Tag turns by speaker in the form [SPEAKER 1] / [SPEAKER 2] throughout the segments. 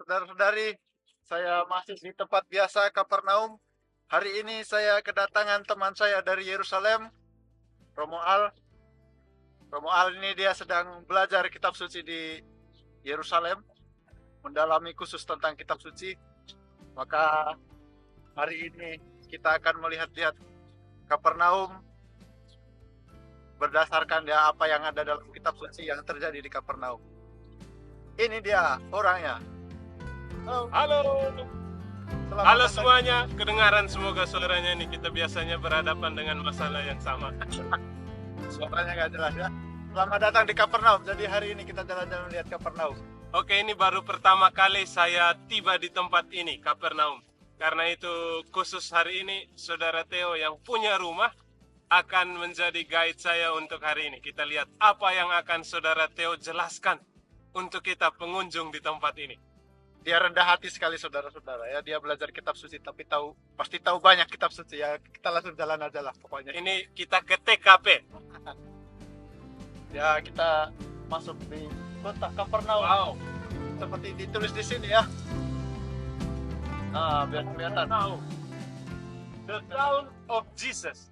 [SPEAKER 1] Saudara-saudari, saya masih di tempat biasa Kapernaum. Hari ini saya kedatangan teman saya dari Yerusalem, Romuald. Romuald ini dia sedang belajar kitab suci di Yerusalem, mendalami khusus tentang kitab suci. Maka hari ini kita akan melihat-lihat Kapernaum berdasarkan apa yang ada dalam kitab suci yang terjadi di Kapernaum. Ini dia orangnya.
[SPEAKER 2] Halo.
[SPEAKER 1] Selamat
[SPEAKER 2] Halo
[SPEAKER 1] datang.
[SPEAKER 2] semuanya, kedengaran semoga suaranya nih. Kita biasanya berhadapan dengan masalah yang sama.
[SPEAKER 1] Suaranya nggak jelas ya. Selamat datang di Kapernaum. Jadi hari ini kita jalan-jalan lihat Kapernaum.
[SPEAKER 2] Oke, ini baru pertama kali saya tiba di tempat ini, Kapernaum. Karena itu khusus hari ini, Saudara Theo yang punya rumah akan menjadi guide saya untuk hari ini. Kita lihat apa yang akan Saudara Theo jelaskan untuk kita pengunjung di tempat ini.
[SPEAKER 1] Dia rendah hati sekali saudara-saudara ya. Dia belajar kitab suci tapi pasti tahu banyak kitab suci ya. Kita langsung jalan aja lah pokoknya.
[SPEAKER 2] Ini kita ke TKP.
[SPEAKER 1] Ya kita masuk di kota Kapernaum.
[SPEAKER 2] Wow.
[SPEAKER 1] Seperti ditulis di sini ya. Nah, biar kelihatan.
[SPEAKER 2] The Town of Jesus.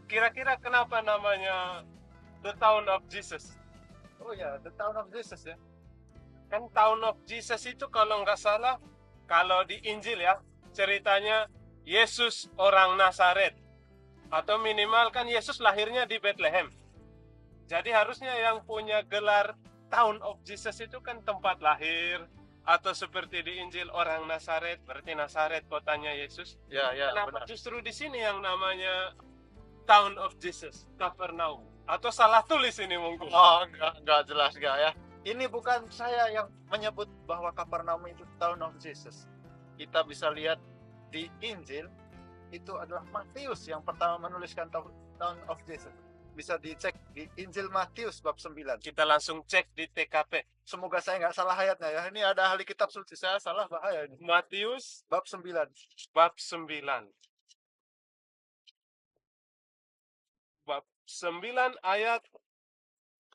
[SPEAKER 2] Kira-kira kenapa namanya The Town of Jesus?
[SPEAKER 1] Oh ya, the Town of Jesus ya.
[SPEAKER 2] Kan Town of Jesus itu kalau nggak salah, kalau di Injil ya, ceritanya Yesus orang Nazaret. Atau minimal kan Yesus lahirnya di Bethlehem. Jadi harusnya yang punya gelar Town of Jesus itu kan tempat lahir. Atau seperti di Injil orang Nazaret, berarti Nazaret kotanya Yesus.
[SPEAKER 1] Ya,
[SPEAKER 2] Kenapa
[SPEAKER 1] benar.
[SPEAKER 2] justru di sini yang namanya Town of Jesus, Kapernaum? Atau salah tulis ini mungkin?
[SPEAKER 1] Oh, enggak jelas enggak ya. Ini bukan saya yang menyebut bahwa Kapernaum itu Town of Jesus. Kita bisa lihat di Injil, itu adalah Matius yang pertama menuliskan Town of Jesus. Bisa dicek di Injil Matius bab 9.
[SPEAKER 2] Kita langsung cek di TKP.
[SPEAKER 1] Semoga saya nggak salah ayatnya ya. Ini ada ahli kitab suci, saya salah bahaya ini.
[SPEAKER 2] Matius
[SPEAKER 1] Bab 9.
[SPEAKER 2] bab 9. Bab 9 ayat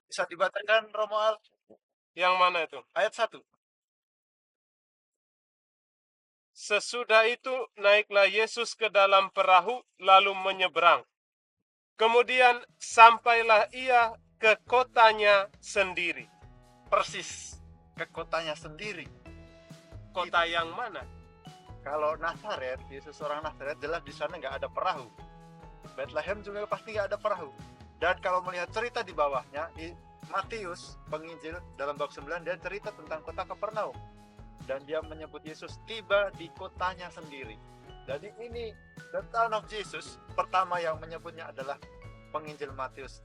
[SPEAKER 1] Bisa dibacakan Romuald?
[SPEAKER 2] yang mana itu?
[SPEAKER 1] Ayat 1.
[SPEAKER 2] Sesudah itu naiklah Yesus ke dalam perahu lalu menyeberang. Kemudian sampailah ia ke kotanya sendiri.
[SPEAKER 1] Persis ke kotanya sendiri.
[SPEAKER 2] Kota yang mana?
[SPEAKER 1] Kalau Nazaret, Yesus orang Nazaret, jelas di sana nggak ada perahu. Bethlehem juga pasti nggak ada perahu. Dan kalau melihat cerita di bawahnya, di Matius, penginjil dalam bab 9, dia cerita tentang kota Kapernaum. Dan dia menyebut Yesus tiba di kotanya sendiri. Jadi ini the Town of Jesus, pertama yang menyebutnya adalah penginjil Matius.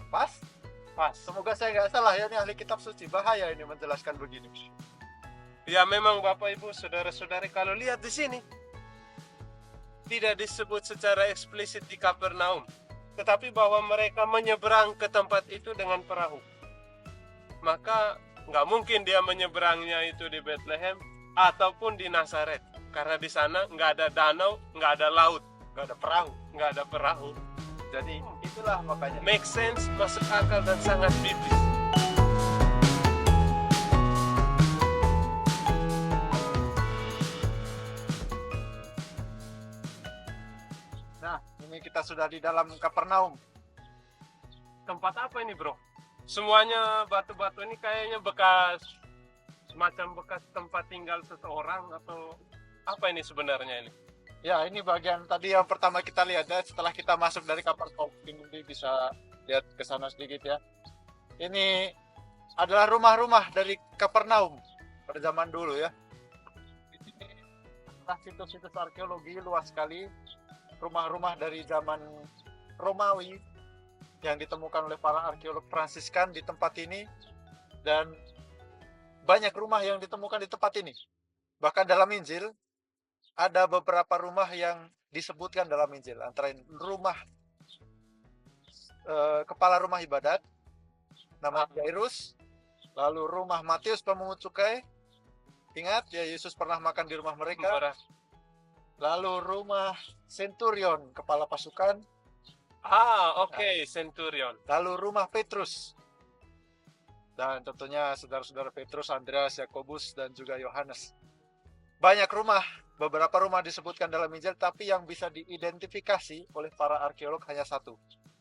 [SPEAKER 1] Pas?
[SPEAKER 2] Pas.
[SPEAKER 1] Semoga saya nggak salah ya, ini ahli kitab suci. Bahaya ini menjelaskan begini.
[SPEAKER 2] Ya memang Bapak Ibu, saudara-saudari, kalau lihat di sini tidak disebut secara eksplisit di Kapernaum, tetapi bahwa mereka menyeberang ke tempat itu dengan perahu. Maka nggak mungkin dia menyeberangnya itu di Bethlehem ataupun di Nazaret, karena di sana nggak ada danau, nggak ada laut,
[SPEAKER 1] Nggak ada perahu.
[SPEAKER 2] nggak ada perahu.
[SPEAKER 1] Jadi itulah makanya.
[SPEAKER 2] Make sense, masuk akal dan sangat biblis.
[SPEAKER 1] Nah, ini kita sudah di dalam Kapernaum.
[SPEAKER 2] Tempat apa ini bro? Semuanya batu-batu ini kayaknya bekas, semacam bekas tempat tinggal seseorang atau apa ini sebenarnya ini?
[SPEAKER 1] Ya, ini bagian tadi yang pertama kita lihat ya, setelah kita masuk dari Kapernaum. Ini bisa lihat ke sana sedikit ya. Ini adalah rumah-rumah dari Kapernaum pada zaman dulu ya. Di sini adalah situs-situs arkeologi luas sekali. Rumah-rumah dari zaman Romawi yang ditemukan oleh para arkeolog Fransiskan di tempat ini, dan banyak rumah yang ditemukan di tempat ini. Bahkan dalam Injil ada beberapa rumah yang disebutkan dalam Injil, antara rumah kepala rumah ibadat namanya Jairus, lalu rumah Matius pemungut cukai. Ingat ya, Yesus pernah makan di rumah mereka. Lalu rumah Centurion, kepala pasukan.
[SPEAKER 2] Oke, Centurion.
[SPEAKER 1] Lalu rumah Petrus. dan tentunya saudara-saudara Petrus, Andreas, Yakobus, dan juga Yohanes. Banyak rumah, beberapa rumah disebutkan dalam Injil, tapi yang bisa diidentifikasi oleh para arkeolog hanya satu.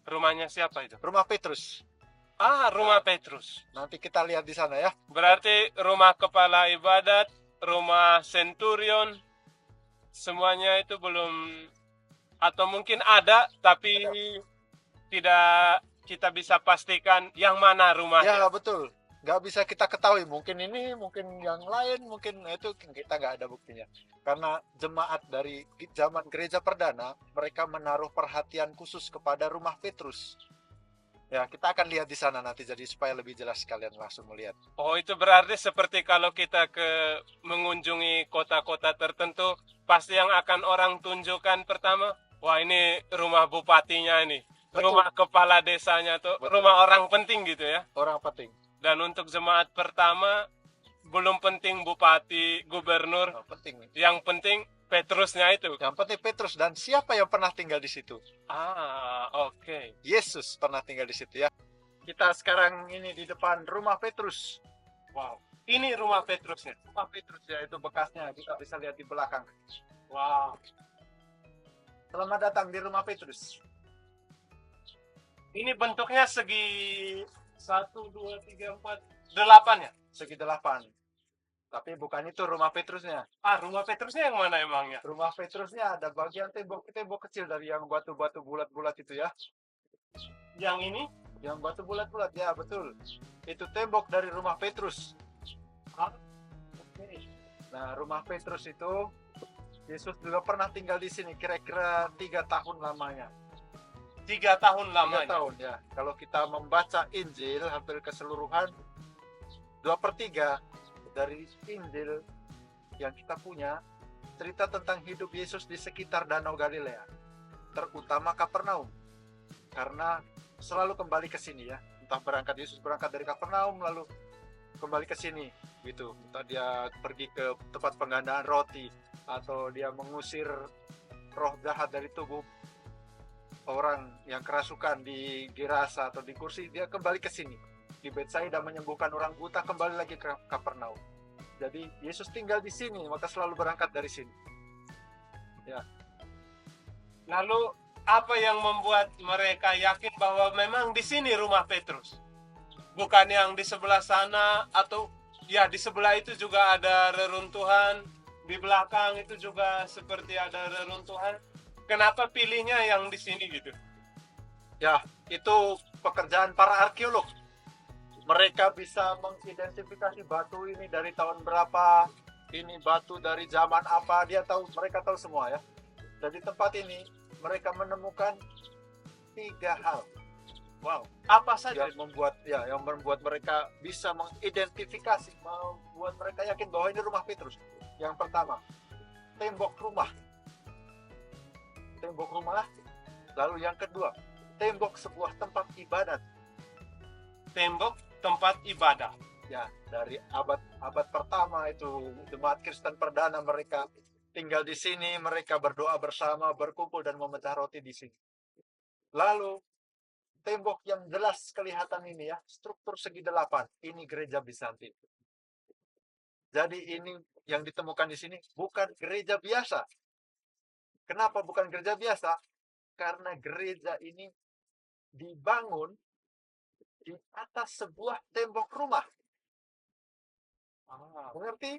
[SPEAKER 2] Rumahnya siapa itu?
[SPEAKER 1] Rumah Petrus.
[SPEAKER 2] Rumah Petrus.
[SPEAKER 1] Nanti kita lihat di sana ya.
[SPEAKER 2] Berarti rumah kepala ibadat, rumah centurion, semuanya itu belum, atau mungkin ada tapi tidak kita bisa pastikan yang mana rumahnya.
[SPEAKER 1] Ya betul, nggak bisa kita ketahui. Mungkin ini, mungkin yang lain, mungkin itu kita nggak ada buktinya. Karena jemaat dari zaman gereja perdana, mereka menaruh perhatian khusus kepada rumah Petrus. Ya, kita akan lihat di sana nanti, jadi supaya lebih jelas kalian langsung melihat.
[SPEAKER 2] Oh, itu berarti seperti kalau kita mengunjungi kota-kota tertentu, pasti yang akan orang tunjukkan pertama, wah ini rumah bupatinya ini,
[SPEAKER 1] Betul.
[SPEAKER 2] rumah kepala desanya tuh,
[SPEAKER 1] Betul.
[SPEAKER 2] rumah orang penting gitu ya.
[SPEAKER 1] Orang penting.
[SPEAKER 2] Dan untuk jemaat pertama, belum penting bupati, gubernur,
[SPEAKER 1] Penting.
[SPEAKER 2] yang penting Petrusnya itu.
[SPEAKER 1] Yang penting Petrus, dan siapa yang pernah tinggal di situ?
[SPEAKER 2] Oke.
[SPEAKER 1] Yesus pernah tinggal di situ ya. Kita sekarang ini di depan rumah Petrus.
[SPEAKER 2] Wow. Ini rumah Petrusnya.
[SPEAKER 1] Rumah Petrus ya, itu bekasnya kita bisa lihat di belakang.
[SPEAKER 2] Wow.
[SPEAKER 1] Selamat datang di rumah Petrus.
[SPEAKER 2] Ini bentuknya segi 1, 2, 3, 4, 8 ya?
[SPEAKER 1] Segi 8. Tapi bukan itu rumah Petrusnya.
[SPEAKER 2] Rumah Petrusnya yang mana emangnya?
[SPEAKER 1] Rumah Petrusnya ada bagian tembok kecil dari yang batu-batu bulat-bulat itu ya.
[SPEAKER 2] Yang ini?
[SPEAKER 1] Yang batu bulat-bulat, ya betul. Itu tembok dari rumah Petrus. Nah, rumah Petrus itu Yesus juga pernah tinggal di sini kira-kira 3 tahun lamanya.
[SPEAKER 2] 3 tahun
[SPEAKER 1] 3
[SPEAKER 2] lamanya.
[SPEAKER 1] tahun ya. Kalau kita membaca Injil hampir keseluruhan, 2/3 dari Injil yang kita punya cerita tentang hidup Yesus di sekitar Danau Galilea, terutama Kapernaum, karena selalu kembali ke sini ya. Entah Yesus berangkat dari Kapernaum lalu kembali ke sini gitu. Entah dia pergi ke tempat penggandaan roti, atau dia mengusir roh jahat dari tubuh orang yang kerasukan di Gerasa atau di Kursi, dia kembali ke sini. Di Betsaida menyembuhkan orang buta, kembali lagi ke Kapernaum. Jadi Yesus tinggal di sini, maka selalu berangkat dari sini. Ya.
[SPEAKER 2] Lalu apa yang membuat mereka yakin bahwa memang di sini rumah Petrus? Bukan yang di sebelah sana, atau ya di sebelah itu juga ada reruntuhan, di belakang itu juga seperti ada reruntuhan. Kenapa pilihnya yang di sini gitu?
[SPEAKER 1] Ya, itu pekerjaan para arkeolog. Mereka bisa mengidentifikasi batu ini dari tahun berapa, ini batu dari zaman apa, mereka tahu semua ya. Dari tempat ini mereka menemukan 3 hal.
[SPEAKER 2] Wow, apa saja
[SPEAKER 1] yang membuat mereka bisa mengidentifikasi, membuat mereka yakin bahwa ini rumah Petrus. Yang pertama, tembok rumah. Lalu yang kedua, tembok sebuah tempat ibadat.
[SPEAKER 2] Tembok tempat ibadah.
[SPEAKER 1] Ya, dari abad pertama itu jemaat Kristen perdana, mereka tinggal di sini, mereka berdoa bersama, berkumpul dan memecah roti di sini. Lalu tembok yang jelas kelihatan ini ya, struktur segi 8, ini gereja Bizantin. Jadi ini yang ditemukan di sini bukan gereja biasa. Kenapa bukan gereja biasa? Karena gereja ini dibangun di atas sebuah tembok rumah. Mengerti?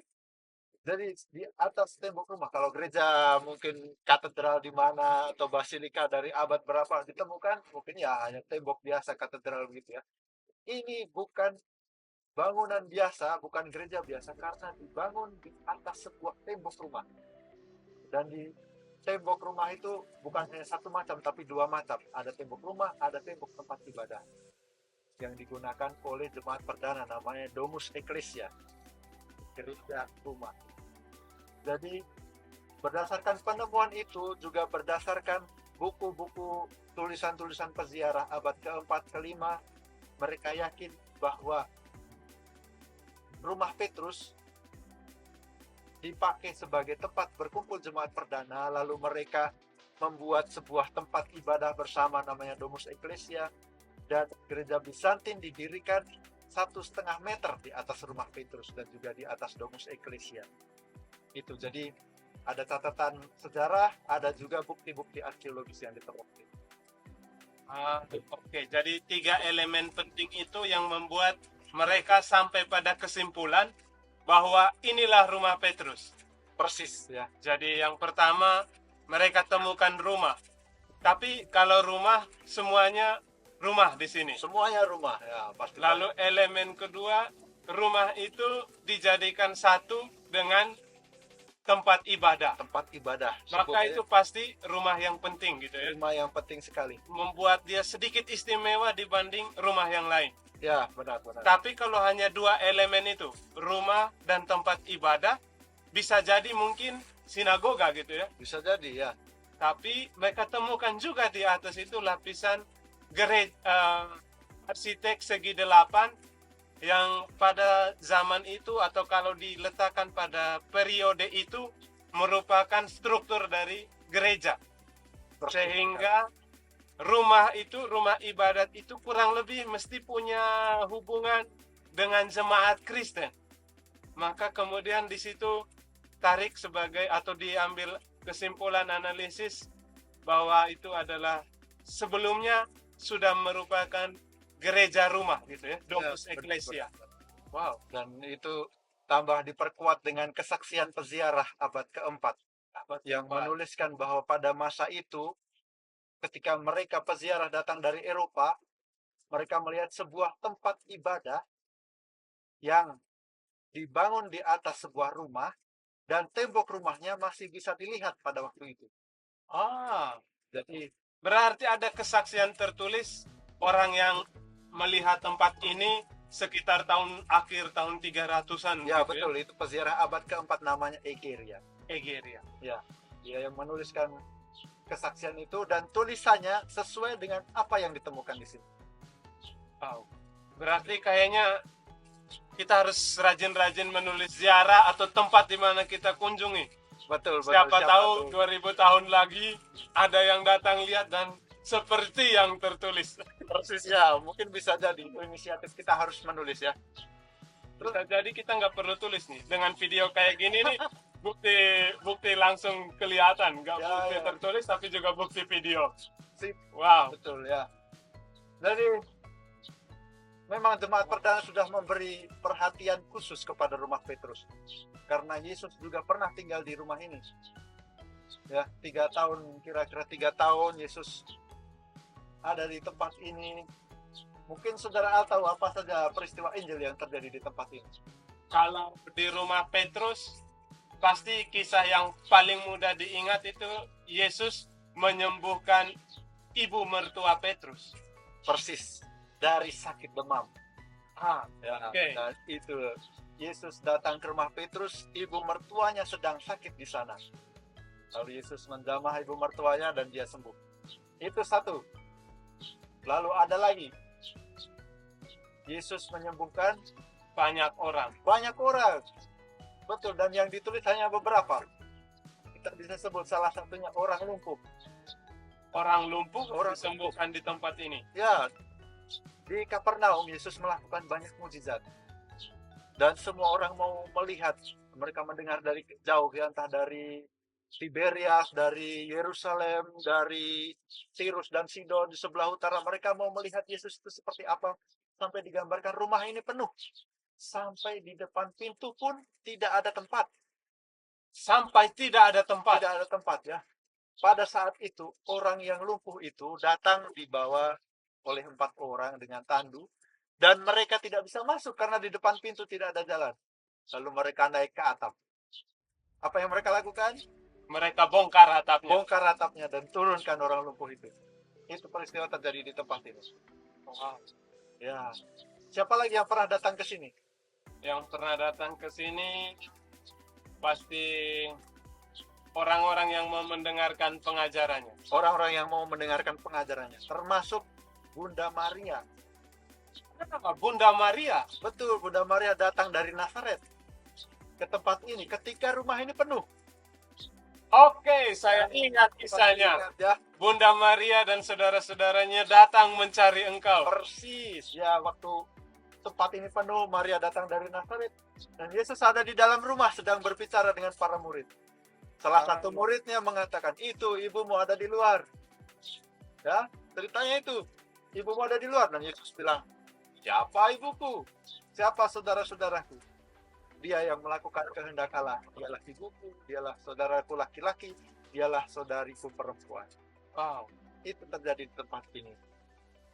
[SPEAKER 1] Jadi di atas tembok rumah. Kalau gereja mungkin katedral di mana atau basilika dari abad berapa ditemukan, mungkin ya hanya tembok biasa katedral gitu ya. Ini bukan bangunan biasa, bukan gereja biasa, karena dibangun di atas sebuah tembok rumah. Dan di tembok rumah itu bukan hanya satu macam, tapi 2 macam. Ada tembok rumah, ada tembok tempat ibadah yang digunakan oleh jemaat perdana, namanya Domus Ecclesia, gereja rumah. Jadi berdasarkan penemuan itu, juga berdasarkan buku-buku tulisan-tulisan peziarah abad ke-4, ke-5, mereka yakin bahwa rumah Petrus dipakai sebagai tempat berkumpul jemaat perdana, lalu mereka membuat sebuah tempat ibadah bersama namanya Domus Ecclesia, dan gereja Bizantin didirikan 1,5 meter di atas rumah Petrus dan juga di atas Domus Ecclesia. Itu jadi ada catatan sejarah, ada juga bukti-bukti arkeologis yang ditemukan.
[SPEAKER 2] Oke, jadi 3 elemen penting itu yang membuat mereka sampai pada kesimpulan bahwa inilah rumah Petrus.
[SPEAKER 1] Persis ya.
[SPEAKER 2] Jadi yang pertama mereka temukan rumah. Tapi kalau rumah semuanya rumah di sini.
[SPEAKER 1] Semuanya rumah ya, pasti.
[SPEAKER 2] Lalu elemen kedua, rumah itu dijadikan satu dengan tempat ibadah.
[SPEAKER 1] Tempat ibadah.
[SPEAKER 2] Maka itu pasti rumah yang penting gitu ya.
[SPEAKER 1] Rumah yang penting sekali.
[SPEAKER 2] Membuat dia sedikit istimewa dibanding rumah yang lain.
[SPEAKER 1] Ya, benar-benar.
[SPEAKER 2] Tapi kalau hanya 2 elemen itu, rumah dan tempat ibadah, bisa jadi mungkin sinagoga gitu ya.
[SPEAKER 1] Bisa jadi ya.
[SPEAKER 2] Tapi mereka temukan juga di atas itu lapisan arsitek segi 8 yang pada zaman itu atau kalau diletakkan pada periode itu merupakan struktur dari gereja. Sehingga rumah ibadat itu kurang lebih mesti punya hubungan dengan jemaat Kristen. Maka kemudian di situ tarik sebagai atau diambil kesimpulan analisis bahwa itu adalah sebelumnya sudah merupakan gereja rumah gitu ya, Domus Ecclesia.
[SPEAKER 1] Wow, dan itu tambah diperkuat dengan kesaksian peziarah abad keempat yang menuliskan bahwa pada masa itu ketika mereka peziarah datang dari Eropa, mereka melihat sebuah tempat ibadah yang dibangun di atas sebuah rumah dan tembok rumahnya masih bisa dilihat pada waktu itu.
[SPEAKER 2] Jadi berarti ada kesaksian tertulis orang yang melihat tempat ini sekitar akhir tahun 300-an.
[SPEAKER 1] Ya,
[SPEAKER 2] gitu
[SPEAKER 1] betul. Itu peziarah abad keempat namanya Egeria. Ya, dia yang menuliskan kesaksian itu dan tulisannya sesuai dengan apa yang ditemukan di sini.
[SPEAKER 2] Berarti kayaknya kita harus rajin-rajin menulis ziarah atau tempat di mana kita kunjungi.
[SPEAKER 1] Betul.
[SPEAKER 2] Siapa tahu 2000 tahun lagi ada yang datang lihat dan seperti yang tertulis.
[SPEAKER 1] Persis ya, mungkin bisa jadi inisiatif kita harus menulis ya.
[SPEAKER 2] Terus jadi kita nggak perlu tulis nih. Dengan video kayak gini nih, bukti langsung kelihatan. Nggak bukti tertulis tapi juga bukti video.
[SPEAKER 1] Sip.
[SPEAKER 2] Wow.
[SPEAKER 1] Betul ya. Jadi memang jemaat perdana sudah memberi perhatian khusus kepada rumah Petrus. Karena Yesus juga pernah tinggal di rumah ini. Ya, kira-kira 3 tahun Yesus ada di tempat ini. Mungkin saudara Al tahu apa saja peristiwa Injil yang terjadi di tempat ini.
[SPEAKER 2] Kalau di rumah Petrus, pasti kisah yang paling mudah diingat itu Yesus menyembuhkan ibu mertua Petrus.
[SPEAKER 1] Persis, dari sakit demam.
[SPEAKER 2] Okay.
[SPEAKER 1] Nah, itu Yesus datang ke rumah Petrus, ibu mertuanya sedang sakit di sana. Lalu Yesus menjamah ibu mertuanya dan dia sembuh. Itu satu. Lalu ada lagi. Yesus menyembuhkan
[SPEAKER 2] banyak orang.
[SPEAKER 1] Betul, dan yang ditulis hanya beberapa. Kita bisa sebut salah satunya orang lumpuh.
[SPEAKER 2] Orang disembuhkan di tempat ini.
[SPEAKER 1] Ya, di Kapernaum Yesus melakukan banyak mukjizat. Dan semua orang mau melihat. Mereka mendengar dari jauh, ya, entah dari Tiberias, dari Yerusalem, dari Tirus dan Sidon di sebelah utara. Mereka mau melihat Yesus itu seperti apa. Sampai digambarkan rumah ini penuh. Sampai di depan pintu pun tidak ada tempat. Tidak ada tempat ya. Pada saat itu, orang yang lumpuh itu datang dibawa oleh 4 orang dengan tandu. Dan mereka tidak bisa masuk karena di depan pintu tidak ada jalan. Lalu mereka naik ke atap. Apa yang mereka lakukan?
[SPEAKER 2] Mereka bongkar atapnya
[SPEAKER 1] Dan turunkan orang lumpuh itu. Itu peristiwa terjadi di tempat itu. Ya. Siapa lagi yang pernah datang ke sini?
[SPEAKER 2] Yang pernah datang ke sini pasti orang-orang yang mau mendengarkan pengajarannya.
[SPEAKER 1] Orang-orang yang mau mendengarkan pengajarannya, termasuk Bunda Maria.
[SPEAKER 2] Kenapa Bunda Maria?
[SPEAKER 1] Betul, Bunda Maria datang dari Nazaret ke tempat ini ketika rumah ini penuh.
[SPEAKER 2] Oke, saya ingat kisahnya.
[SPEAKER 1] Ya.
[SPEAKER 2] Bunda Maria dan saudara-saudaranya datang mencari engkau.
[SPEAKER 1] Persis, ya, waktu tempat ini penuh, Maria datang dari Nazaret. Dan Yesus ada di dalam rumah sedang berbicara dengan para murid. Salah satu muridnya mengatakan, itu ibumu ada di luar. Ya, ceritanya itu. Ibumu ada di luar. Dan Yesus bilang, siapa ibuku? Siapa saudara-saudaraku? Dia yang melakukan kehendak Allah. Dialah ibuku, dialah saudaraku laki-laki, dialah saudariku perempuan. Wow, itu terjadi di tempat ini.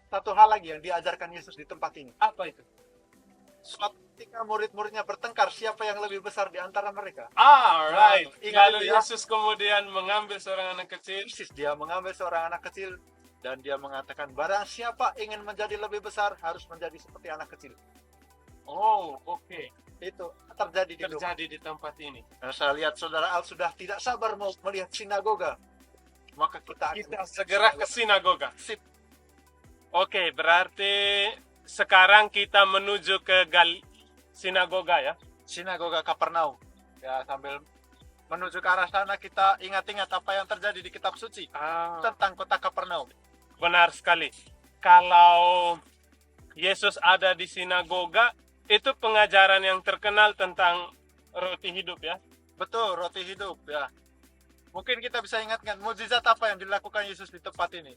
[SPEAKER 1] Satu hal lagi yang diajarkan Yesus di tempat ini.
[SPEAKER 2] Apa itu?
[SPEAKER 1] Suatu ketika murid-muridnya bertengkar, siapa yang lebih besar di antara mereka?
[SPEAKER 2] Right.
[SPEAKER 1] Ingat
[SPEAKER 2] Lalu
[SPEAKER 1] itu ya.
[SPEAKER 2] Yesus kemudian mengambil seorang anak kecil.
[SPEAKER 1] Persis, dia mengambil seorang anak kecil dan dia mengatakan, barang siapa ingin menjadi lebih besar harus menjadi seperti anak kecil.
[SPEAKER 2] Oh, oke.
[SPEAKER 1] Itu terjadi di rumah.
[SPEAKER 2] Terjadi di tempat ini.
[SPEAKER 1] Nah, saya lihat saudara Al sudah tidak sabar mau melihat sinagoga. Maka kita
[SPEAKER 2] Segera ke sinagoga.
[SPEAKER 1] Sip.
[SPEAKER 2] Oke, berarti sekarang kita menuju ke sinagoga ya.
[SPEAKER 1] Sinagoga Kapernaum. Ya, sambil menuju ke arah sana kita ingat-ingat apa yang terjadi di kitab suci tentang kota Kapernaum.
[SPEAKER 2] Benar sekali. Kalau Yesus ada di sinagoga, itu pengajaran yang terkenal tentang roti hidup ya.
[SPEAKER 1] Betul, roti hidup ya. Mungkin kita bisa ingatkan mukjizat apa yang dilakukan Yesus di tempat ini.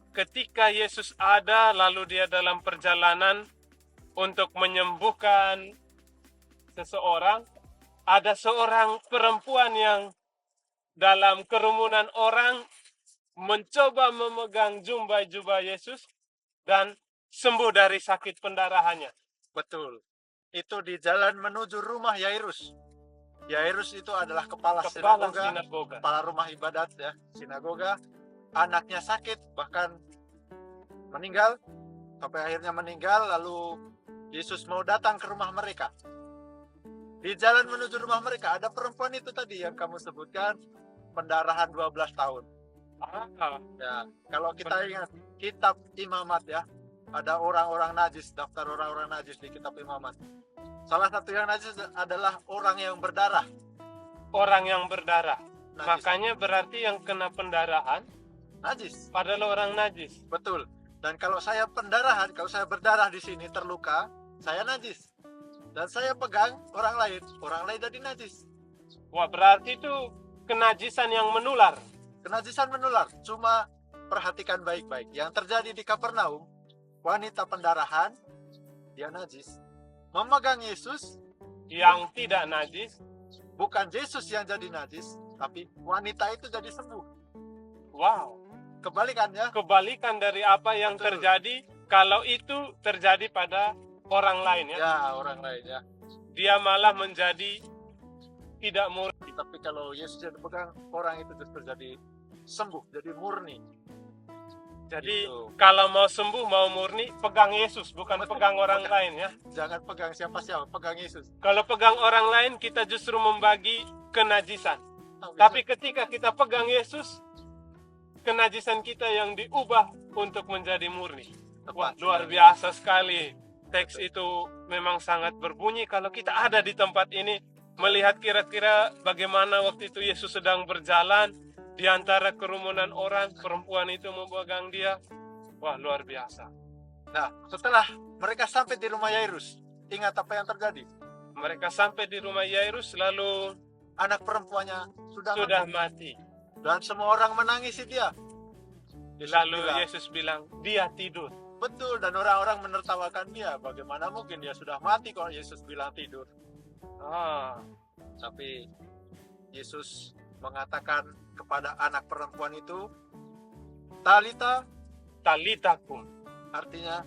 [SPEAKER 2] Ketika Yesus ada, lalu dia dalam perjalanan untuk menyembuhkan seseorang, ada seorang perempuan yang dalam kerumunan orang mencoba memegang jubah Yesus dan sembuh dari sakit pendarahannya.
[SPEAKER 1] Betul. Itu di jalan menuju rumah Yairus. Yairus itu adalah kepala sinagoga, kepala rumah ibadat ya, sinagoga. Anaknya sakit, bahkan meninggal, sampai akhirnya meninggal, lalu Yesus mau datang ke rumah mereka. Di jalan menuju rumah mereka, ada perempuan itu tadi yang kamu sebutkan, pendarahan 12 tahun. Ya, kalau kita ingat kitab Imamat ya, ada orang-orang najis, daftar orang-orang najis di kitab Imamat. Salah satu yang najis adalah orang yang berdarah.
[SPEAKER 2] Orang yang berdarah.
[SPEAKER 1] Najis.
[SPEAKER 2] Makanya berarti yang kena pendarahan
[SPEAKER 1] najis.
[SPEAKER 2] Padahal orang najis.
[SPEAKER 1] Betul. Dan kalau saya pendarahan, kalau saya berdarah di sini terluka, saya najis. Dan saya pegang orang lain jadi najis.
[SPEAKER 2] Wah, berarti itu kenajisan yang menular.
[SPEAKER 1] Kenajisan menular. Cuma perhatikan baik-baik. Yang terjadi di Kapernaum, wanita pendarahan, dia najis. Memegang Yesus
[SPEAKER 2] yang tidak najis.
[SPEAKER 1] Bukan Yesus yang jadi najis, tapi wanita itu jadi sembuh.
[SPEAKER 2] Wow.
[SPEAKER 1] Kebalikannya.
[SPEAKER 2] Kebalikan dari apa yang terjadi kalau itu terjadi pada orang lain ya.
[SPEAKER 1] Ya, orang lain ya.
[SPEAKER 2] Dia malah menjadi tidak murni.
[SPEAKER 1] Tapi kalau Yesus yang dipegang, orang itu justru jadi sembuh, jadi murni.
[SPEAKER 2] Jadi
[SPEAKER 1] gitu.
[SPEAKER 2] Kalau mau sembuh, mau murni, pegang Yesus, bukan pegang orang lain ya.
[SPEAKER 1] Jangan pegang siapa-siapa, pegang Yesus.
[SPEAKER 2] Kalau pegang orang lain, kita justru membagi kenajisan. Tapi ketika kita pegang Yesus, kenajisan kita yang diubah untuk menjadi murni. Wah, luar biasa sekali. Teks itu memang sangat berbunyi. Kalau kita ada di tempat ini, melihat kira-kira bagaimana waktu itu Yesus sedang berjalan di antara kerumunan orang, perempuan itu memegang dia. Wah, luar biasa.
[SPEAKER 1] Nah, setelah mereka sampai di rumah Yairus, ingat apa yang terjadi?
[SPEAKER 2] Mereka sampai di rumah Yairus, lalu
[SPEAKER 1] anak perempuannya sudah
[SPEAKER 2] mati.
[SPEAKER 1] Dan semua orang menangisi dia.
[SPEAKER 2] Yesus bilang, dia tidur.
[SPEAKER 1] Betul, dan orang-orang menertawakan dia. Bagaimana mungkin dia sudah mati kalau Yesus bilang tidur? Tapi Yesus mengatakan kepada anak perempuan itu, Talita
[SPEAKER 2] kum.
[SPEAKER 1] Artinya,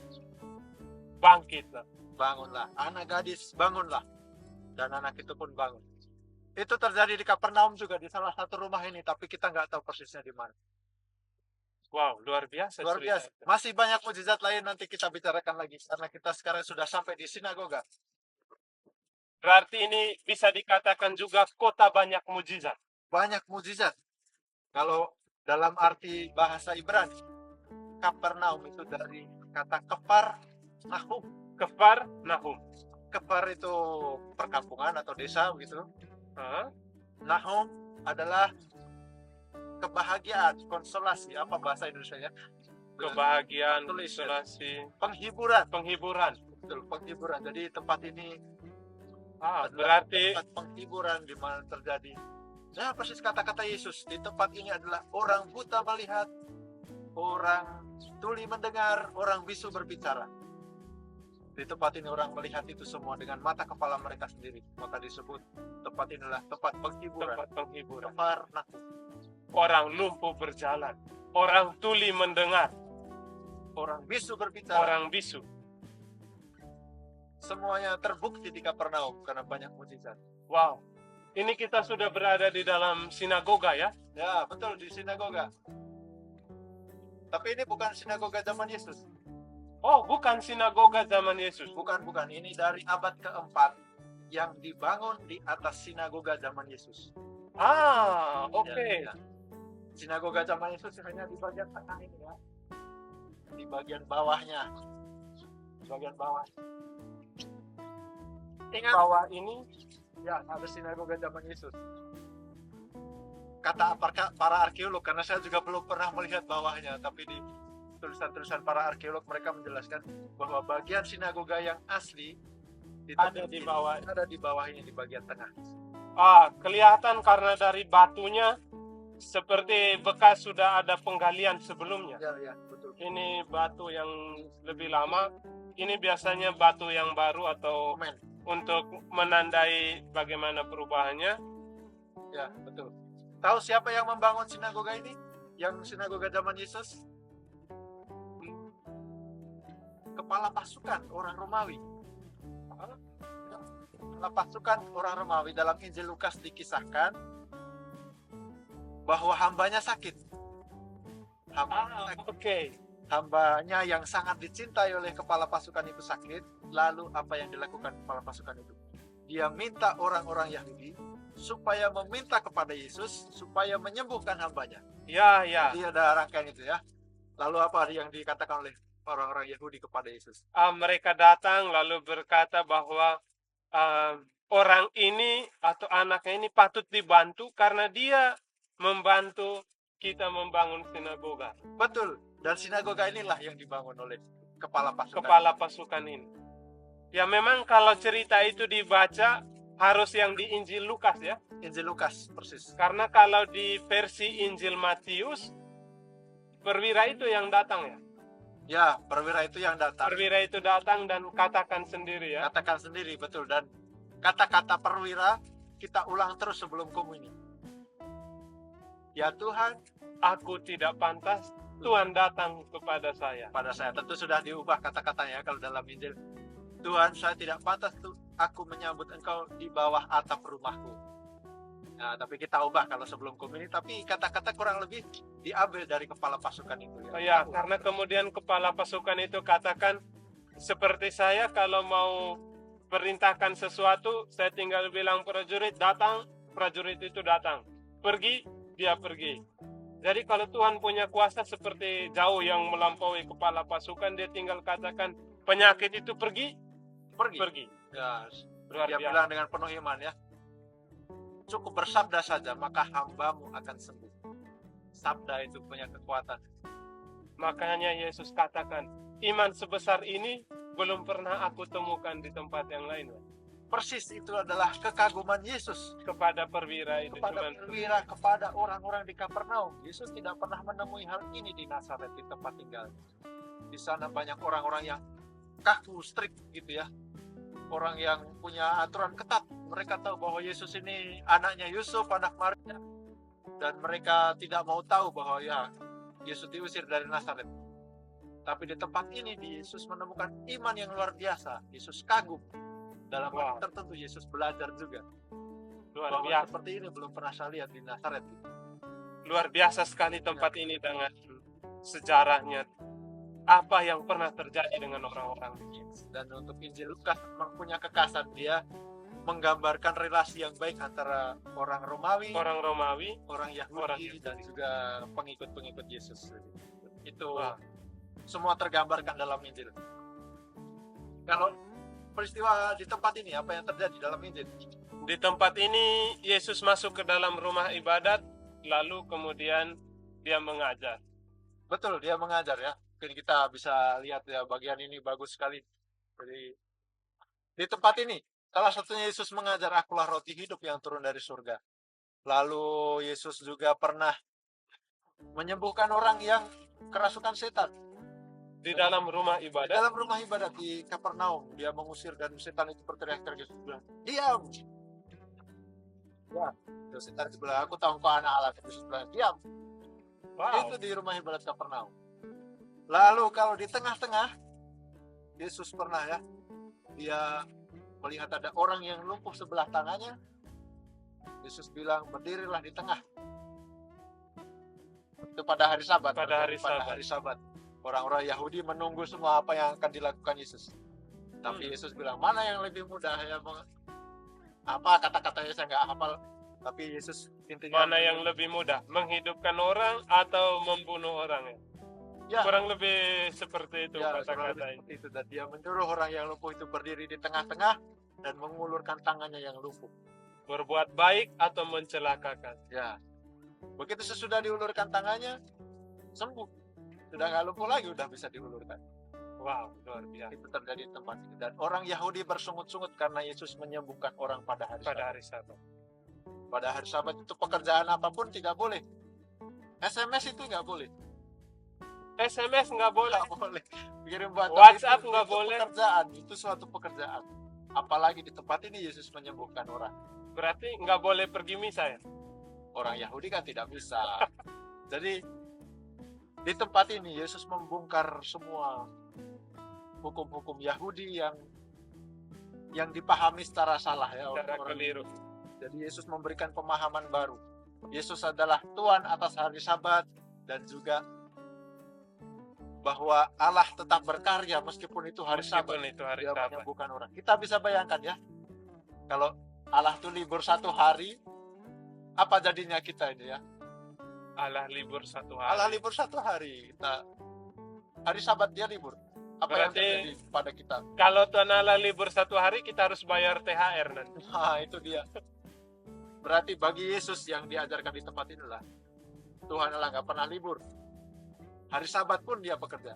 [SPEAKER 2] bangkitlah.
[SPEAKER 1] Bangunlah. Anak gadis, bangunlah. Dan anak itu pun bangun. Itu terjadi di Kapernaum juga, di salah satu rumah ini, tapi kita nggak tahu persisnya di mana.
[SPEAKER 2] Wow, luar biasa.
[SPEAKER 1] Luar biasa. Masih banyak mukjizat lain nanti kita bicarakan lagi, karena kita sekarang sudah sampai di sinagoga.
[SPEAKER 2] Berarti ini bisa dikatakan juga kota banyak mukjizat.
[SPEAKER 1] Banyak mukjizat. Kalau dalam arti bahasa Ibrani, Kapernaum itu dari kata kefar nahum.
[SPEAKER 2] Kefar nahum.
[SPEAKER 1] Kefar itu perkampungan atau desa gitu. Nahum adalah kebahagiaan, konsolasi. Apa bahasa Indonesianya?
[SPEAKER 2] Kebahagiaan, konsolasi,
[SPEAKER 1] penghiburan. Betul, penghiburan. Jadi tempat ini
[SPEAKER 2] Berarti
[SPEAKER 1] tempat penghiburan di mana terjadi. Nah, persis kata-kata Yesus. Di tempat ini adalah orang buta melihat, orang tuli mendengar, orang bisu berbicara. Di tempat ini orang melihat itu semua dengan mata kepala mereka sendiri. Maka disebut tempat inilah tempat penghiburan.
[SPEAKER 2] tempat penghiburan.
[SPEAKER 1] Tabernakel.
[SPEAKER 2] Orang lumpuh berjalan, orang tuli mendengar,
[SPEAKER 1] Orang bisu berbicara.
[SPEAKER 2] orang bisu.
[SPEAKER 1] Semuanya terbukti di Kapernaum karena banyak mujizat.
[SPEAKER 2] Wow, ini kita sudah berada di dalam sinagoga ya?
[SPEAKER 1] Ya, betul, di sinagoga. Tapi ini bukan sinagoga zaman Yesus.
[SPEAKER 2] Oh, bukan sinagoga zaman Yesus.
[SPEAKER 1] Bukan. Ini dari abad keempat yang dibangun di atas sinagoga zaman Yesus.
[SPEAKER 2] Oke.
[SPEAKER 1] Ya. Sinagoga zaman Yesus hanya di bagian tengah ini ya. Di bagian bawahnya. Di bagian bawah. Ingat
[SPEAKER 2] Bawah ini,
[SPEAKER 1] ya, ada sinagoga zaman Yesus. Kata para arkeolog, karena saya juga belum pernah melihat bawahnya, tapi di tulisan-tulisan para arkeolog mereka menjelaskan bahwa bagian sinagoga yang asli
[SPEAKER 2] ada di bawah.
[SPEAKER 1] ada di bawah ini, di bagian tengah.
[SPEAKER 2] Kelihatan karena dari batunya seperti bekas sudah ada penggalian sebelumnya.
[SPEAKER 1] Ya, betul.
[SPEAKER 2] Ini batu yang lebih lama. Ini biasanya batu yang baru atau
[SPEAKER 1] Amen.
[SPEAKER 2] untuk menandai bagaimana perubahannya.
[SPEAKER 1] Ya, betul. Tahu siapa yang membangun sinagoga ini? Yang sinagoga zaman Yesus? Kepala pasukan orang Romawi. Kepala pasukan orang Romawi. Dalam Injil Lukas dikisahkan bahwa hambanya sakit.
[SPEAKER 2] Oke.
[SPEAKER 1] Hambanya yang sangat dicintai oleh kepala pasukan itu sakit. Lalu apa yang dilakukan kepala pasukan itu? Dia minta orang-orang Yahudi supaya meminta kepada Yesus supaya menyembuhkan hambanya.
[SPEAKER 2] Ya.
[SPEAKER 1] Jadi ada rangkaian itu ya. Lalu apa yang dikatakan oleh orang-orang Yahudi kepada Yesus?
[SPEAKER 2] Mereka datang lalu berkata bahwa orang ini atau anaknya ini patut dibantu karena dia membantu kita membangun sinagoga.
[SPEAKER 1] Betul. Dan sinagoga inilah yang dibangun oleh kepala pasukan.
[SPEAKER 2] ini. Ya memang kalau cerita itu dibaca harus yang di Injil Lukas ya.
[SPEAKER 1] Injil Lukas, persis.
[SPEAKER 2] Karena kalau di versi Injil Matius, perwira itu yang datang ya.
[SPEAKER 1] Ya, perwira itu yang datang.
[SPEAKER 2] Perwira itu datang dan katakan sendiri ya.
[SPEAKER 1] Katakan sendiri, betul. Dan kata-kata perwira kita ulang terus sebelum komuni. Ya Tuhan,
[SPEAKER 2] aku tidak pantas, Tuhan datang kepada saya.
[SPEAKER 1] Pada saya tentu sudah diubah kata-katanya kalau dalam Injil. Tuhan, saya tidak pantas tuh aku menyambut engkau di bawah atap rumahku. Nah, tapi kita ubah kalau sebelum komuni, tapi kata-kata kurang lebih diambil dari kepala pasukan itu.
[SPEAKER 2] Ya, karena kemudian kepala pasukan itu katakan, seperti saya kalau mau perintahkan sesuatu, saya tinggal bilang prajurit datang, prajurit itu datang. Pergi, dia pergi. Jadi kalau Tuhan punya kuasa seperti jauh yang melampaui kepala pasukan, dia tinggal katakan penyakit itu pergi.
[SPEAKER 1] Ya,
[SPEAKER 2] Luar
[SPEAKER 1] dia
[SPEAKER 2] biasa.
[SPEAKER 1] bilang dengan penuh iman ya. Cukup bersabda saja, maka hambamu akan sembuh. Sabda itu punya kekuatan.
[SPEAKER 2] Makanya Yesus katakan, iman sebesar ini belum pernah aku temukan di tempat yang lain.
[SPEAKER 1] Persis itu adalah kekaguman Yesus
[SPEAKER 2] Kepada perwira itu.
[SPEAKER 1] kepada perwira, kepada orang-orang di Kapernaum. Yesus tidak pernah menemui hal ini di Nazaret, di tempat tinggal. Di sana banyak orang-orang yang kaku, strict gitu ya. Orang yang punya aturan ketat. Mereka tahu bahwa Yesus ini anaknya Yusuf, anak Maria. Dan mereka tidak mau tahu bahwa ya Yesus diusir dari Nazaret. Tapi di tempat ini Yesus menemukan iman yang luar biasa. Yesus kagum. Dalam hal tertentu Yesus belajar juga.
[SPEAKER 2] Luar
[SPEAKER 1] Bahwa
[SPEAKER 2] biasa.
[SPEAKER 1] seperti ini belum pernah saya lihat di Nazaret.
[SPEAKER 2] Luar biasa sekali tempat ini dengan sejarahnya. Apa yang pernah terjadi dengan orang-orang.
[SPEAKER 1] Dan untuk Injil Lukas memang punya kekasan, dia menggambarkan relasi yang baik antara orang Romawi, orang Yahudi, dan juga pengikut-pengikut Yesus. Itu semua tergambarkan dalam Injil. Kalau peristiwa di tempat ini, apa yang terjadi dalam Injil?
[SPEAKER 2] Di tempat ini Yesus masuk ke dalam rumah ibadat, lalu kemudian dia mengajar.
[SPEAKER 1] Betul, dia mengajar ya. Mungkin kita bisa lihat ya, bagian ini bagus sekali. Jadi di tempat ini salah satunya Yesus mengajar, akulah roti hidup yang turun dari surga. Lalu Yesus juga pernah menyembuhkan orang yang kerasukan setan
[SPEAKER 2] Di dalam rumah
[SPEAKER 1] di
[SPEAKER 2] ibadat.
[SPEAKER 1] dalam rumah ibadat di Kapernaum. Dia mengusir dan setan itu berteriak-teriak, Yesus bilang, diam. Ya, terus setan itu bilang, aku tahu kau anak Allah. Yesus bilang, diam.
[SPEAKER 2] Wow.
[SPEAKER 1] Itu di rumah ibadat Kapernaum. Lalu kalau di tengah-tengah, Yesus pernah ya, dia melihat ada orang yang lumpuh sebelah tangannya. Yesus bilang, berdirilah di tengah. Itu pada hari Sabat.
[SPEAKER 2] Pada hari
[SPEAKER 1] Sabat. Orang-orang Yahudi menunggu semua apa yang akan dilakukan Yesus. Tapi Yesus bilang, mana yang lebih mudah ya? Apa kata-katanya saya nggak hafal. Tapi Yesus intinya,
[SPEAKER 2] Mana yang lebih mudah, menghidupkan orang atau membunuh orang ya?
[SPEAKER 1] ya,
[SPEAKER 2] Kurang lebih seperti itu
[SPEAKER 1] ya,
[SPEAKER 2] kata-katanya.
[SPEAKER 1] seperti itu. Dan dia menyuruh orang yang lumpuh itu berdiri di tengah-tengah dan mengulurkan tangannya yang lumpuh.
[SPEAKER 2] Berbuat baik atau mencelakakan.
[SPEAKER 1] Ya, begitu sesudah diulurkan tangannya, sembuh. Sudah nggak lumpuh lagi, udah bisa diulurkan.
[SPEAKER 2] Wow, luar biasa.
[SPEAKER 1] Itu terjadi di tempat ini. Dan orang Yahudi bersungut-sungut karena Yesus menyembuhkan orang pada hari Sabat. Pada hari Sabat itu pekerjaan apapun tidak boleh. SMS itu nggak boleh.
[SPEAKER 2] SMS nggak boleh.
[SPEAKER 1] Nggak boleh. Kirim buat
[SPEAKER 2] WhatsApp nggak boleh.
[SPEAKER 1] Pekerjaan itu suatu pekerjaan. Apalagi di tempat ini Yesus menyembuhkan orang.
[SPEAKER 2] Berarti nggak boleh pergi misa ya?
[SPEAKER 1] Orang Yahudi kan tidak bisa. Jadi di tempat ini Yesus membongkar semua hukum-hukum Yahudi yang dipahami secara salah ya,
[SPEAKER 2] Secara
[SPEAKER 1] orang.
[SPEAKER 2] keliru.
[SPEAKER 1] Jadi Yesus memberikan pemahaman baru. Yesus adalah Tuhan atas hari Sabat, dan juga bahwa Allah tetap berkarya meskipun itu hari Sabat. Dia menyembuhkan orang. Kita bisa bayangkan ya, kalau Allah itu libur satu hari, apa jadinya kita ini ya?
[SPEAKER 2] Allah libur satu hari.
[SPEAKER 1] Allah libur satu hari. Kita hari Sabat dia libur. Apa yang terjadi pada kita?
[SPEAKER 2] Kalau Tuhan Allah libur satu hari, kita harus bayar THR nanti.
[SPEAKER 1] Nah, itu dia. Berarti bagi Yesus yang diajarkan di tempat inilah, Tuhan Allah nggak pernah libur. Hari Sabat pun dia bekerja.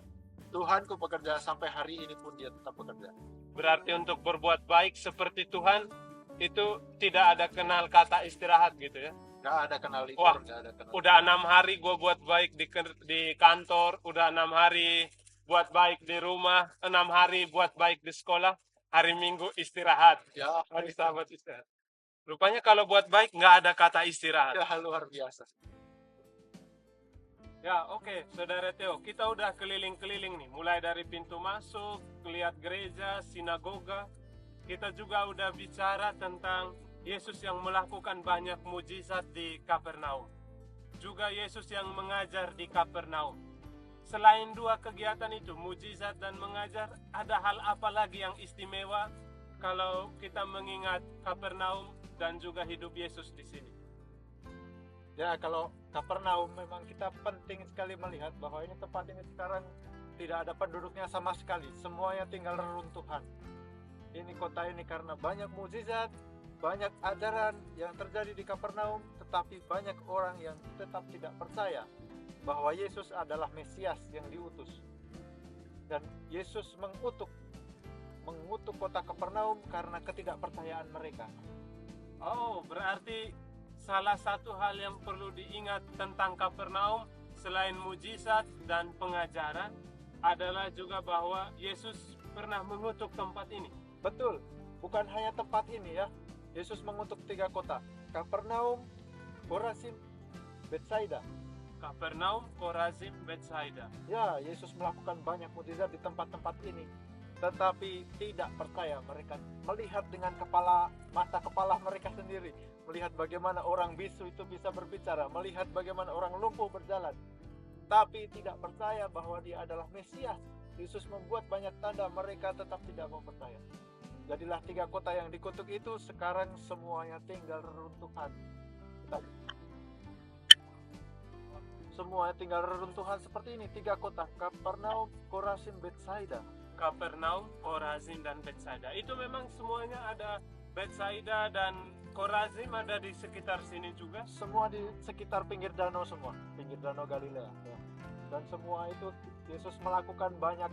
[SPEAKER 1] Tuhanku bekerja sampai hari ini pun dia tetap bekerja.
[SPEAKER 2] Berarti untuk berbuat baik seperti Tuhan itu tidak ada kenal kata istirahat gitu ya?
[SPEAKER 1] Nggak ada kenal libur.
[SPEAKER 2] Wah,
[SPEAKER 1] nggak ada kenal.
[SPEAKER 2] Udah 6 hari gue buat baik di kantor, udah 6 hari buat baik di rumah, 6 hari buat baik di sekolah, hari Minggu istirahat,
[SPEAKER 1] Ya,
[SPEAKER 2] hari Sabat istirahat. Rupanya kalau buat baik nggak ada kata istirahat.
[SPEAKER 1] ya luar biasa.
[SPEAKER 2] Ya, oke, Saudara Theo, kita udah keliling-keliling nih, mulai dari pintu masuk, lihat gereja, sinagoga. Kita juga udah bicara tentang Yesus yang melakukan banyak mujizat di Kapernaum. Juga Yesus yang mengajar di Kapernaum. Selain dua kegiatan itu, mujizat dan mengajar, ada hal apa lagi yang istimewa kalau kita mengingat Kapernaum dan juga hidup Yesus di sini?
[SPEAKER 1] Ya, kalau Kapernaum memang kita penting sekali melihat bahwa ini tempat ini sekarang tidak ada penduduknya sama sekali. Semuanya tinggal reruntuhan. Ini kota ini karena banyak mujizat, banyak ajaran yang terjadi di Kapernaum, tetapi banyak orang yang tetap tidak percaya bahwa Yesus adalah Mesias yang diutus. Dan Yesus mengutuk kota Kapernaum karena ketidakpercayaan mereka.
[SPEAKER 2] Oh, berarti salah satu hal yang perlu diingat tentang Kapernaum selain mujizat dan pengajaran adalah juga bahwa Yesus pernah mengutuk tempat ini.
[SPEAKER 1] Betul, bukan hanya tempat ini ya. Yesus mengutuk 3 kota, Kapernaum, Korazim, Betsaida.
[SPEAKER 2] Kapernaum, Korazim, Betsaida.
[SPEAKER 1] Ya, Yesus melakukan banyak mukjizat di tempat-tempat ini, tetapi tidak percaya. Mereka melihat dengan mata kepala mereka sendiri, melihat bagaimana orang bisu itu bisa berbicara, melihat bagaimana orang lumpuh berjalan, tapi tidak percaya bahwa dia adalah Mesias. Yesus membuat banyak tanda, mereka tetap tidak mau percaya. Jadilah 3 kota yang dikutuk itu sekarang semuanya tinggal reruntuhan. Semuanya tinggal reruntuhan seperti ini. 3 kota, Kapernaum, Korazim, Betsaida.
[SPEAKER 2] Kapernaum, Korazim, dan Betsaida. Itu memang semuanya ada. Betsaida dan Korazim ada di sekitar sini juga.
[SPEAKER 1] Semua di sekitar pinggir danau semua, pinggir danau Galilea. Ya. Dan semua itu Yesus melakukan banyak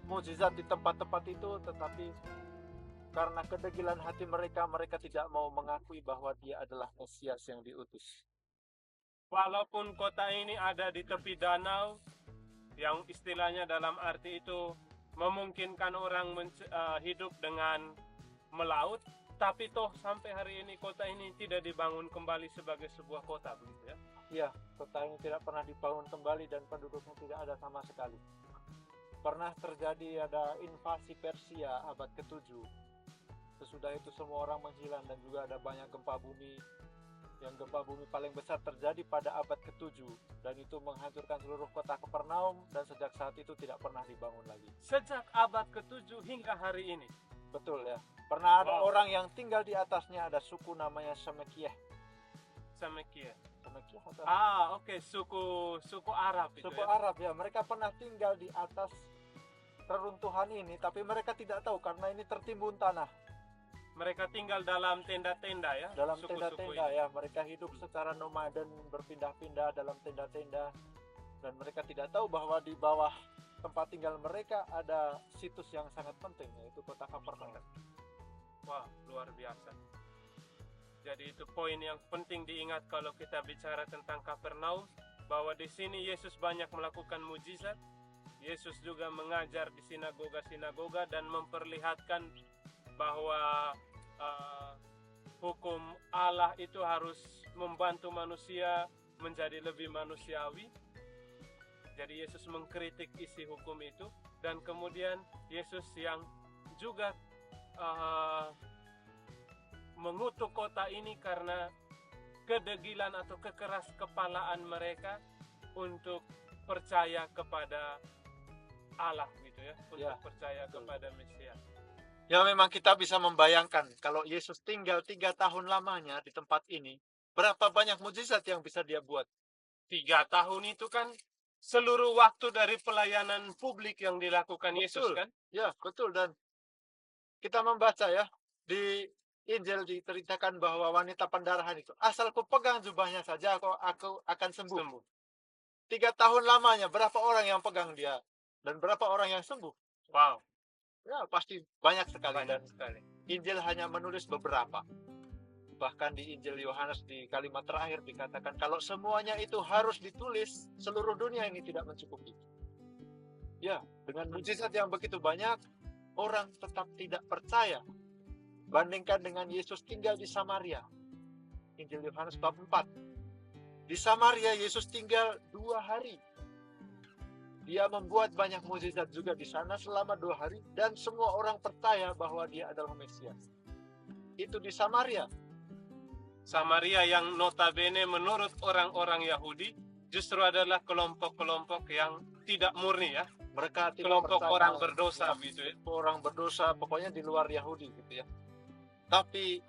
[SPEAKER 1] mukjizat di tempat-tempat itu, tetapi karena kedegilan hati mereka, mereka tidak mau mengakui bahwa dia adalah Mesias yang diutus.
[SPEAKER 2] Walaupun kota ini ada di tepi danau, yang istilahnya dalam arti itu memungkinkan orang hidup dengan melaut, tapi toh sampai hari ini kota ini tidak dibangun kembali sebagai sebuah kota, begitu ya?
[SPEAKER 1] Ya, kota ini tidak pernah dibangun kembali dan penduduknya tidak ada sama sekali. Pernah terjadi ada invasi Persia abad ke-7. Sesudah itu semua orang menghilang dan juga ada banyak gempa bumi. Yang gempa bumi paling besar terjadi pada abad ke-7 dan itu menghancurkan seluruh kota Kapernaum dan sejak saat itu tidak pernah dibangun lagi.
[SPEAKER 2] Sejak abad ke-7 hingga hari ini.
[SPEAKER 1] Betul ya. Pernah ada orang yang tinggal di atasnya, ada suku namanya Semekiah.
[SPEAKER 2] Semekiah.
[SPEAKER 1] Semekiah atau
[SPEAKER 2] Oke. Suku Arab itu.
[SPEAKER 1] suku Arab ya. Mereka pernah tinggal di atas reruntuhan ini, tapi mereka tidak tahu karena ini tertimbun tanah.
[SPEAKER 2] Mereka tinggal dalam tenda-tenda ya.
[SPEAKER 1] Dalam
[SPEAKER 2] suku-suku
[SPEAKER 1] tenda-tenda
[SPEAKER 2] ini.
[SPEAKER 1] ya, mereka hidup secara nomaden, berpindah-pindah dalam tenda-tenda, dan mereka tidak tahu bahwa di bawah tempat tinggal mereka ada situs yang sangat penting, yaitu kota Kapernaum.
[SPEAKER 2] Wah, luar biasa. Jadi itu poin yang penting diingat kalau kita bicara tentang Kapernaum, bahwa di sini Yesus banyak melakukan mujizat. Yesus juga mengajar di sinagoga-sinagoga dan memperlihatkan bahwa hukum Allah itu harus membantu manusia menjadi lebih manusiawi. Jadi Yesus mengkritik isi hukum itu, dan kemudian Yesus yang juga mengutuk kota ini karena kedegilan atau kekeras kepalaan mereka untuk percaya kepada Allah gitu ya, untuk percaya kepada Mesias.
[SPEAKER 1] Ya, memang kita bisa membayangkan kalau Yesus tinggal 3 tahun lamanya di tempat ini, berapa banyak mujizat yang bisa dia buat.
[SPEAKER 2] 3 tahun itu kan seluruh waktu dari pelayanan publik yang dilakukan Yesus kan?
[SPEAKER 1] Ya, betul. Dan kita membaca ya, di Injil diceritakan bahwa wanita pendarahan itu, asal ku pegang jubahnya saja aku akan sembuh. 3 tahun lamanya, berapa orang yang pegang dia? Dan berapa orang yang sembuh?
[SPEAKER 2] Wow.
[SPEAKER 1] Ya, pasti banyak sekali.
[SPEAKER 2] Banyak sekali.
[SPEAKER 1] Injil hanya menulis beberapa. Bahkan di Injil Yohanes di kalimat terakhir dikatakan kalau semuanya itu harus ditulis, seluruh dunia ini tidak mencukupi. Ya, dengan mujizat yang begitu banyak, orang tetap tidak percaya. Bandingkan dengan Yesus tinggal di Samaria. Injil Yohanes bab 4. Di Samaria Yesus tinggal 2 hari. Dia membuat banyak mujizat juga di sana selama 2 hari dan semua orang percaya bahwa dia adalah Mesias. Itu di Samaria.
[SPEAKER 2] Samaria yang notabene menurut orang-orang Yahudi justru adalah kelompok-kelompok yang tidak murni ya.
[SPEAKER 1] Mereka
[SPEAKER 2] kelompok orang berdosa gitu ya.
[SPEAKER 1] Orang berdosa pokoknya di luar Yahudi gitu ya. Tapi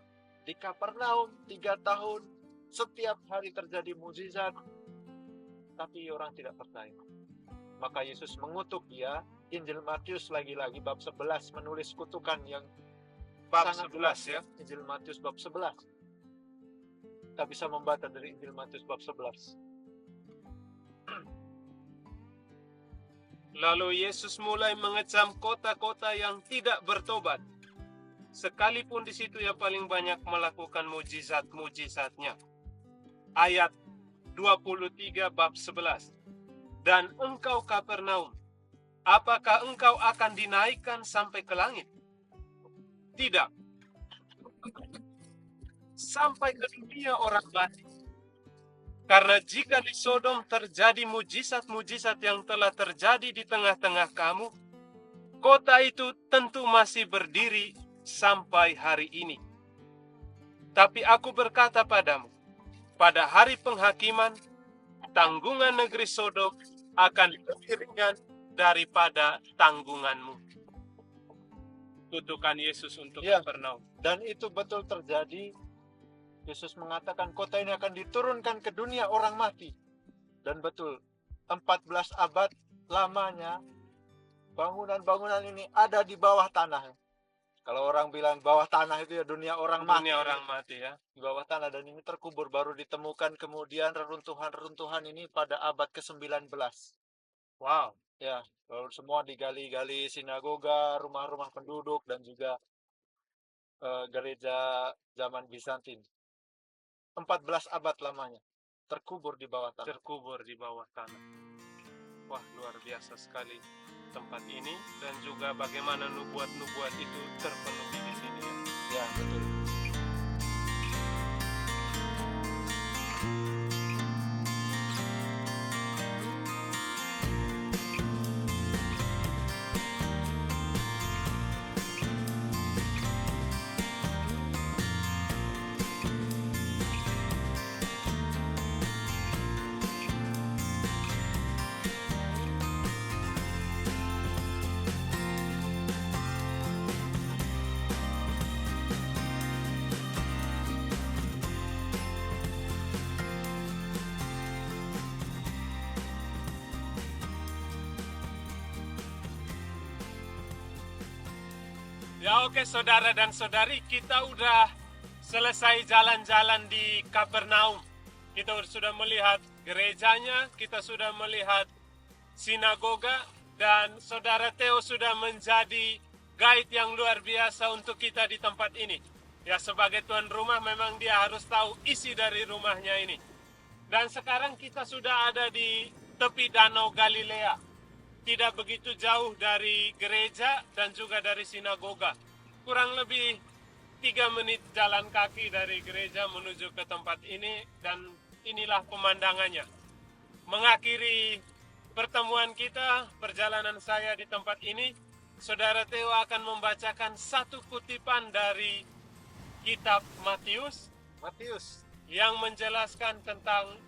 [SPEAKER 1] di Kapernaum 3 tahun setiap hari terjadi mujizat, tapi orang tidak percaya. Maka Yesus mengutuk dia. Injil Matius lagi-lagi bab 11 menulis kutukan yang
[SPEAKER 2] Bab
[SPEAKER 1] sangat
[SPEAKER 2] 11
[SPEAKER 1] jelas
[SPEAKER 2] ya.
[SPEAKER 1] Injil Matius bab 11. Kita bisa membaca dari Injil Matius bab 11.
[SPEAKER 2] Lalu Yesus mulai mengecam kota-kota yang tidak bertobat, sekalipun di situ ia paling banyak melakukan mujizat-mujizatnya. Ayat 23 bab 11. Dan engkau Kapernaum, apakah engkau akan dinaikkan sampai ke langit? Tidak. Sampai ke dunia orang mati. Karena jika di Sodom terjadi mujizat-mujizat yang telah terjadi di tengah-tengah kamu, kota itu tentu masih berdiri sampai hari ini. Tapi aku berkata padamu, pada hari penghakiman, tanggungan negeri Sodom akan lebih ringan daripada tanggunganmu. Kutukan Yesus untuk Kapernaum.
[SPEAKER 1] Dan itu betul terjadi. Yesus mengatakan kota ini akan diturunkan ke dunia orang mati. Dan betul, 14 abad lamanya bangunan-bangunan ini ada di bawah tanah. Kalau orang bilang bawah tanah itu ya dunia orang mati.
[SPEAKER 2] Dunia orang mati ya.
[SPEAKER 1] Di bawah tanah, dan ini terkubur, baru ditemukan kemudian reruntuhan-reruntuhan ini pada abad ke-19.
[SPEAKER 2] Wow.
[SPEAKER 1] Ya, lalu semua digali-gali sinagoga, rumah-rumah penduduk, dan juga gereja zaman Bizantin. 14 abad lamanya terkubur di bawah tanah.
[SPEAKER 2] Terkubur di bawah tanah. Wah, luar biasa sekali tempat ini, dan juga bagaimana nubuat-nubuat itu terpenuhi di sini ya.
[SPEAKER 1] Ya, betul.
[SPEAKER 2] Ya oke saudara dan saudari, kita udah selesai jalan-jalan di Kapernaum. Kita sudah melihat gerejanya, kita sudah melihat sinagoga, dan saudara Theo sudah menjadi guide yang luar biasa untuk kita di tempat ini. Ya, sebagai tuan rumah memang dia harus tahu isi dari rumahnya ini. Dan sekarang kita sudah ada di tepi Danau Galilea. Tidak begitu jauh dari gereja dan juga dari sinagoga. Kurang lebih 3 menit jalan kaki dari gereja menuju ke tempat ini, dan inilah pemandangannya. Mengakhiri pertemuan kita, perjalanan saya di tempat ini, saudara Theo akan membacakan satu kutipan dari kitab Matius yang menjelaskan tentang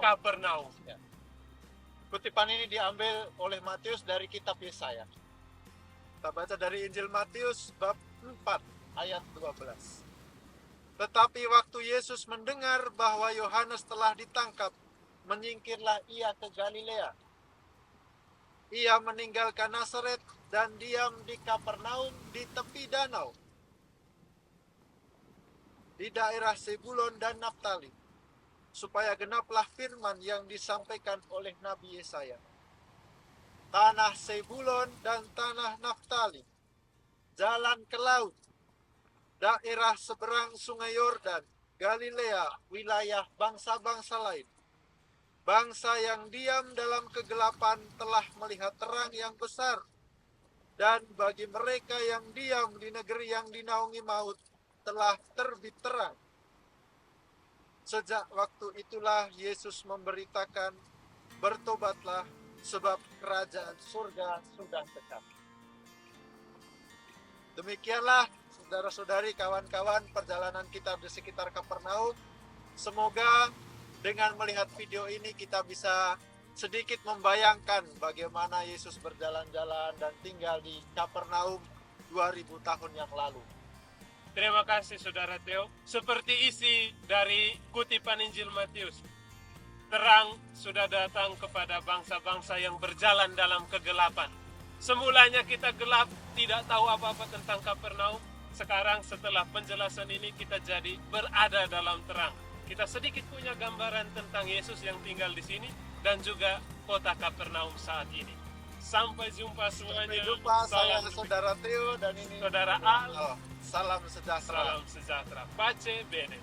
[SPEAKER 2] Kapernaum.
[SPEAKER 1] Ya. Kutipan ini diambil oleh Matius dari kitab Yesaya. Kita baca dari Injil Matius bab 4 ayat 12. Tetapi waktu Yesus mendengar bahwa Yohanes telah ditangkap, menyingkirlah ia ke Galilea. Ia meninggalkan Nazaret dan diam di Kapernaum di tepi danau, di daerah Zebulon dan Naftali, supaya genaplah firman yang disampaikan oleh Nabi Yesaya. Tanah Zebulon dan tanah Naftali, jalan ke laut, daerah seberang sungai Yordan, Galilea, wilayah bangsa-bangsa lain. Bangsa yang diam dalam kegelapan telah melihat terang yang besar, dan bagi mereka yang diam di negeri yang dinaungi maut telah terbit terang. Sejak waktu itulah Yesus memberitakan, bertobatlah sebab kerajaan surga sudah dekat. Demikianlah saudara-saudari, kawan-kawan, perjalanan kita di sekitar Kapernaum. Semoga dengan melihat video ini kita bisa sedikit membayangkan bagaimana Yesus berjalan-jalan dan tinggal di Kapernaum 2000 tahun yang lalu.
[SPEAKER 2] Terima kasih saudara Theo. Seperti isi dari kutipan Injil Matius, terang sudah datang kepada bangsa-bangsa yang berjalan dalam kegelapan. Semulanya kita gelap, tidak tahu apa-apa tentang Kapernaum. Sekarang setelah penjelasan ini kita jadi berada dalam terang. Kita sedikit punya gambaran tentang Yesus yang tinggal di sini dan juga kota Kapernaum saat ini. Sampai jumpa semuanya.
[SPEAKER 1] Sampai jumpa, saya saudara Theo dan ini
[SPEAKER 2] saudara Al.
[SPEAKER 1] Salam sejahtera.
[SPEAKER 2] Salam sejahtera. Pace bene.